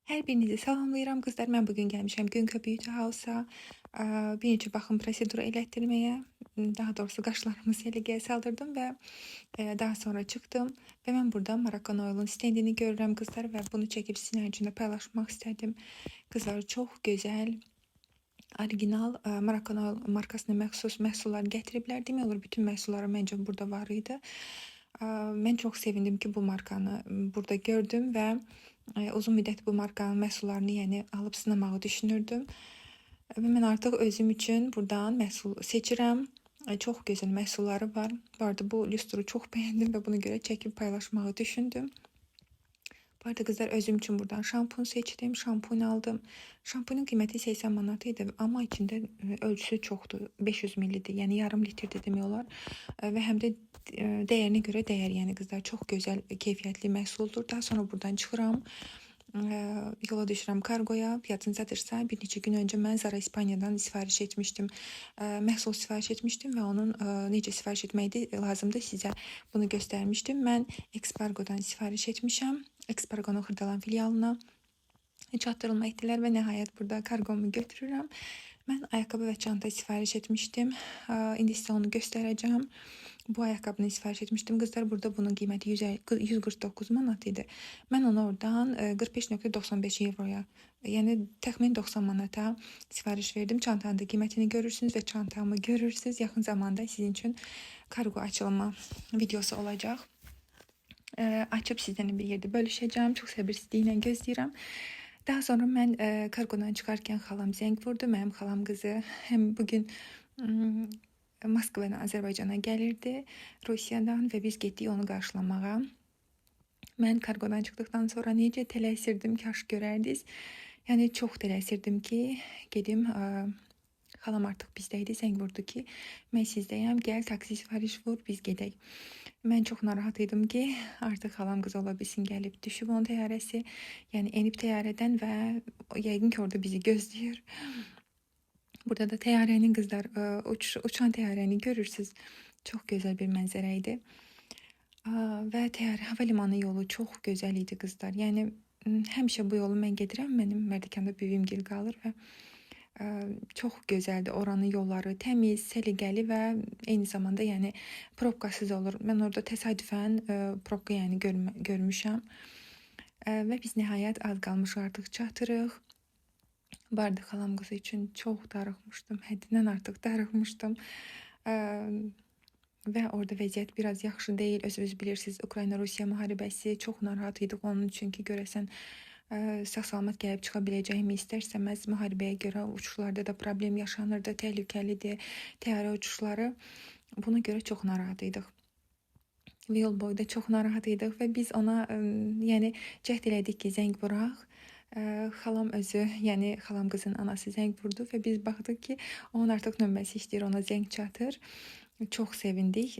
Hər birinizi salamlayıram qızlar. Mən bugün gəlmişəm Günka Beauty House-a. Bir neçə baxım proseduru elətdirməyə. Daha doğrusu qaşlarımı səliqəyə saldırdım və daha sonra çıxdım. Və mən burada Marakan Oil'un stendini görürəm qızlar və bunu çəkib sizin üçün də paylaşmaq istədim. Qızlar çox gözəl, orijinal Marakan Oil markasına məxsus məhsullar gətiriblər. Demək olar bütün məhsulları məncə burada var idi. Mən çox sevindim ki, bu markanı burada gördüm və uzun müddət bu markanın məhsullarını yəni alıb sınamağı düşünürdüm. Və mən artıq özüm üçün buradan məhsul seçirəm. Çox gözəl məhsulları var. Bu arada bu lüstru çox bəyəndim və buna görə çəkib paylaşmağı düşündüm. Bu arada qızlar özüm üçün buradan şampun seçdim, şampun aldım. Şampunun qiyməti 80 manat idi, amma içində ölçüsü çoxdur, 500 ml-dir, yəni yarım litrdir demək olar. Və həm də dəyərinə görə dəyər, yəni qızlar çox gözəl, keyfiyyətli məhsuldur. Daha sonra buradan çıxıram. Yola düşürəm kargoya. Yadınızdadırsa bir neçə gün öncə mən Zara İspaniyadan sifariş etmişdim. Məhsul sifariş etmişdim və onun necə sifariş etmək lazımdır sizə bunu göstərmişdim. Mən Expargodan sifariş etmişəm. Expargonun Xırdalan filialına çatdırılma etdilər və nəhayət burada kargomu götürürəm. Mən ayaqqabı və çanta sifariş etmişdim. İndi sizə onu göstərəcəm. Bu ayaqqabını sifariş etmişdim. Qızlar burada bunun qiyməti 149 manat idi. Mən onu oradan 45.95 euroya, yəni təxmin 90 manata sifariş verdim. Çantanın da qiymətini görürsünüz və çantamı görürsünüz. Yaxın zamanda sizin üçün kargo açılma videosu olacaq. Açıb sizdən bir yerdə bölüşəcəm. Çox səbirsizliklə gözləyirəm. Daha sonra mən kargodan çıxarkən xalam zəng vurdu. Mənim xalam qızı həm bugün Moskvadan Azərbaycana gəlirdi, Rusiyadan və biz getdik onu qarşılamağa. Mən kargodan çıxdıqdan sonra necə tələsirdim, kaş görərdiniz. Yəni çox tələsirdim ki, gedim. Xalam artıq bizdə idi, zəng vurdu ki, mən sizdəyəm, gəl taksi sifariş vur, biz gedək. Mən çox narahat idim ki, artıq xalam qız ola bilsin gəlib, düşüb onun təyyarəsi, yəni enib təyyarədən və yəqin ki, orada bizi gözləyir. Burada da təyyarənin qızlar, uçan təyyarəni görürsünüz. Çox gözəl bir mənzərə idi. Və təyyarə havalimanı yolu çox gözəl idi qızlar. Yəni həmişə bu yolu mən gedirəm. Mənim Mərdəkanda böyüyüm qalır və çox gözəldir. Oranın yolları təmiz, səliqəli və eyni zamanda yəni probkasız olur. Mən orada təsadüfən probka yəni görmüşəm. Və biz nəhayət az qalmışıq, artıq çatırıq. Bu arada xalam qızı üçün çox darıxmışdım. Həddindən artıq darıxmışdım. Və orada vəziyyət biraz yaxşı deyil. Özünüz bilirsiniz, Ukrayna-Rusiya müharibəsi, çox narahat idik onun üçün ki, görəsən sağ-salamat gəlib çıxa biləcəyimi, istərsəməz müharibəyə görə uçuşlarda da problem yaşanırdı, təhlükəlidir təyyarə uçuşları. Buna görə çox narahat idik. Və yol boyu da çox narahat idik və biz ona yəni cəhd elədik ki, zəng vuraq. Xalam özü, yəni xalam qızın anası zəng vurdu və biz baxdıq ki, onun artıq nömrəsi işləyir, ona zəng çatır. Çox sevindik.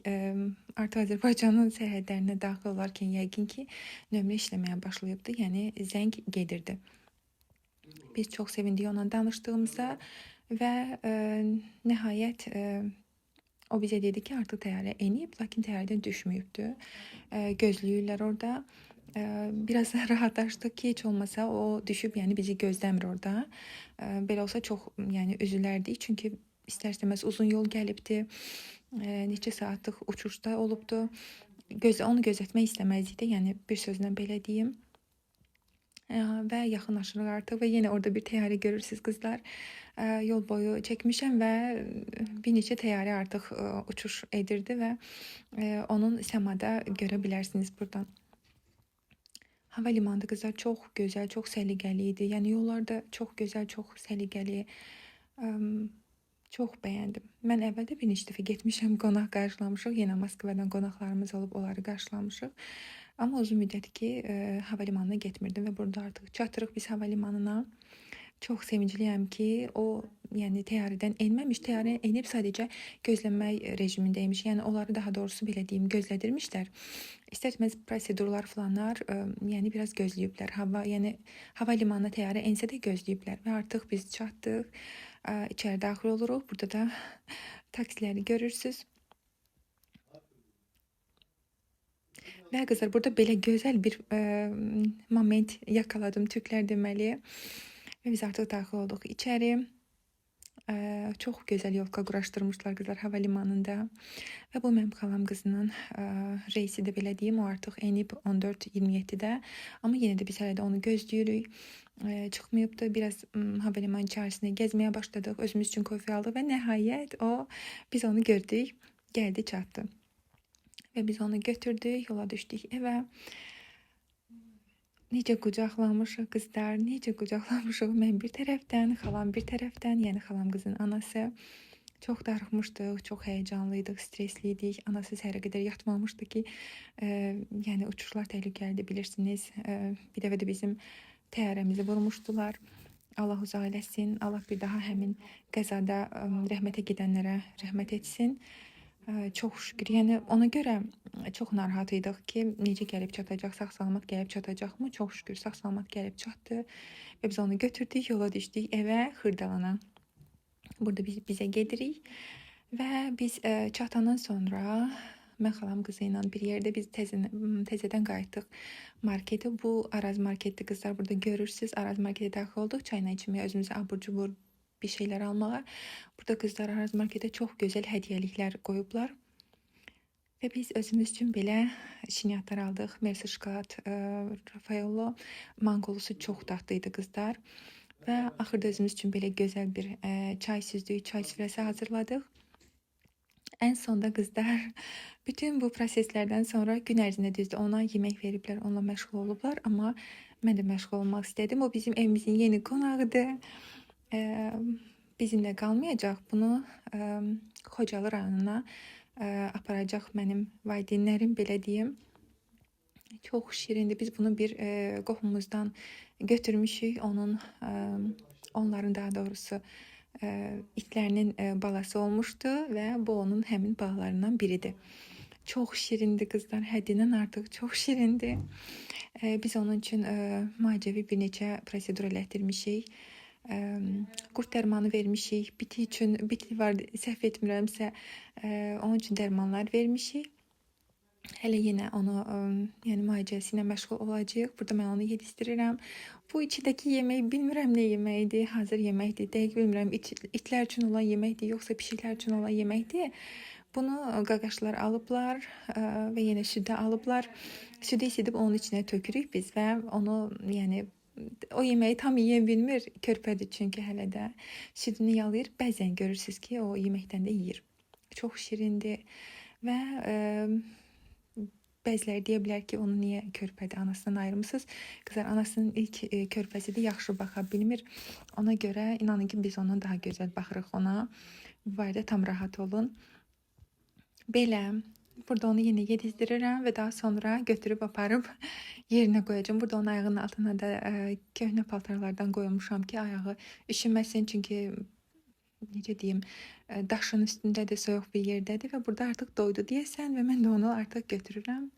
Artıq Azərbaycanın sərhədlərinə daxil olarkən yəqin ki, nömrə işləməyə başlayıbdı, yəni zəng gedirdi. Biz çox sevindik onunla danışdığımıza və nəhayət o bizə dedi ki, artıq təyyarə enib, lakin təyyarədən düşməyibdi. Gözləyirlər orada. Biraz rahatlaşdıq ki, heç olmasa o düşüb, yəni bizi gözləmir orada. Belə olsa çox yəni üzülərdik, çünki istərsəməz uzun yol gəlibdi. Neçə saatlıq uçuşda olubdu. Onu gözətmək istəməzdik də, yəni bir sözlə belə deyim. Və yaxınlaşırıq artıq və yenə orada bir təyyarə görürsünüz qızlar. Yol boyu çəkmişəm və bir neçə təyyarə artıq uçuş edirdi və onun səmada görə bilərsiniz buradan. Havalimanı qızlar çox gözəl, çox səliqəli idi. Yəni yollar da çox gözəl, çox səliqəli. Çox bəyəndim. Mən əvvəldə bir neçə dəfə getmişəm, qonaq qarşılamışıq. Yenə Moskvadan qonaqlarımız olub, onları qarşılamışıq. Amma uzun müddət ki, havalimanına getmirdim və burada artıq çatırıq biz havalimanına. Çox sevincliyəm ki, o yəni təyyarədən enməmiş, təyyarə enib sadəcə gözləmək rejimindəymiş. Yəni onları daha doğrusu belə deyim, gözlədirmişlər. İstərsəməz prosedurlar falanlar, yəni biraz gözləyiblər. Yəni havalimanına təyyarə ensə də gözləyiblər və artıq biz çatdıq. İçəri daxil oluruq. Burada da taksiləri görürsünüz. Və qızlar, burada belə gözəl bir moment yakaladım, Türklər deməli. Və biz artıq daxil olduq içəri. Çox gözəl yolka quraşdırmışlar qızlar havalimanında. Və bu mənim xalam qızının reysidir, belə deyim. O artıq enib 14:27-də. Amma yenə də biz hələ də onu gözləyirik. Çıxmayıbdı. Biraz havalimanı içərisində gəzməyə başladıq. Özümüz üçün kofe aldıq və nəhayət biz onu gördük. Gəldi, çatdı. Və biz onu götürdük, yola düşdük evə. Necə qucaqlamışıq qızlar, necə qucaqlamışıq. Mən bir tərəfdən, xalam bir tərəfdən, yəni xalam qızın anası. Çox darıxmışdıq, çox həyecanlıydıq, stresliydik. Anası səhərə qədər yatmamışdı ki, yəni uçuşlar təhlükəlidir, bilirsiniz. Bir dəfə də bizim təyyarəmizi vurmuşdular. Allah uzaq eləsin. Allah bir daha həmin qəzada rəhmətə gedənlərə rəhmət etsin. Çox şükür. Yəni ona görə çox narahat idik ki, necə gəlib çatacaq, sağ-salamat gəlib çatacaqmı? Çox şükür sağ-salamat gəlib çatdı. Və biz onu götürdük, yola düşdük evə, Xırdalana. Burada bizə gedirik. Və biz çatandan sonra mən xalam qızı ilə bir yerdə biz təzədən qayıtdıq marketə. Bu Araz marketdir qızlar. Burada görürsüz. Araz marketə daxil olduq. Çayla içməyə, özümüzə abur-cubur bir şeylər almağa. Burada qızlar Araz marketə çox gözəl hədiyyəliklər qoyublar. Və biz özümüz üçün belə şinyatlar aldıq. Mersi şokolad, Raffaello mangolusu çox dadlıydı qızlar. Və axırda özümüz üçün belə gözəl bir çay süzdük, çay süfrəsi hazırladıq. Ən sonda qızlar, bütün bu proseslərdən sonra gün ərzində düzdür, ona yemək veriblər, onunla məşğul olublar, amma mən də məşğul olmaq istədim. O bizim evimizin yeni qonağıdır. Bizimlə qalmayacaq. Bunu Xocalı rayonuna aparacaq mənim valideynlərim, belə deyim. Çox şirindir. Biz bunu bir qohumumuzdan götürmüşük. Onların daha doğrusu itlərinin balası olmuşdu və bu onun həmin balalarından biridir. Çox şirindir qızlar, həddindən artıq çox şirindir. Biz onun üçün müalicəvi bir neçə prosedur elətdirmişik. Qurd dərmanı vermişik. Biti var, səhv etmirəmsə, onun üçün dərmanlar vermişik. Hələ yenə onu yəni müalicəsi ilə məşğul olacağıq. Burada mən onu yedizdirirəm. Bu içindəki yemək bilmirəm nə yeməkdir, hazır yeməkdir. Dəqiq bilmirəm itlər üçün olan yeməkdir, yoxsa pişiklər üçün olan yeməkdir. Bunu qaqaşlar alıblar və yenə südə alıblar. Südü isidib onun içinə tökürük biz və onu yəni o yeməyi tam yeyə bilmir. Körpədir çünki hələ də. Südünü yalayır. Bəzən görürsüz ki, o yeməkdən də yeyir. Çox şirindir və bəziləri deyə bilər ki, onu niyə körpədir, anasından ayırmısınız? Qızlar, anasının ilk körpəsidir, yaxşı baxa bilmir. Ona görə inanın ki, biz ondan daha gözəl baxırıq ona. Bu barədə tam rahat olun. Belə, burada onu yenə yedizdirirəm və daha sonra götürüb aparıb yerinə qoyacağım. Burada onun ayağının altına da köhnə paltarlardan qoymuşam ki, ayağı üşüməsin, çünki necə deyim, daşın üstündədir, soyuq bir yerdədir və burada artıq doydu deyəsən və mən də onu artıq götürürəm.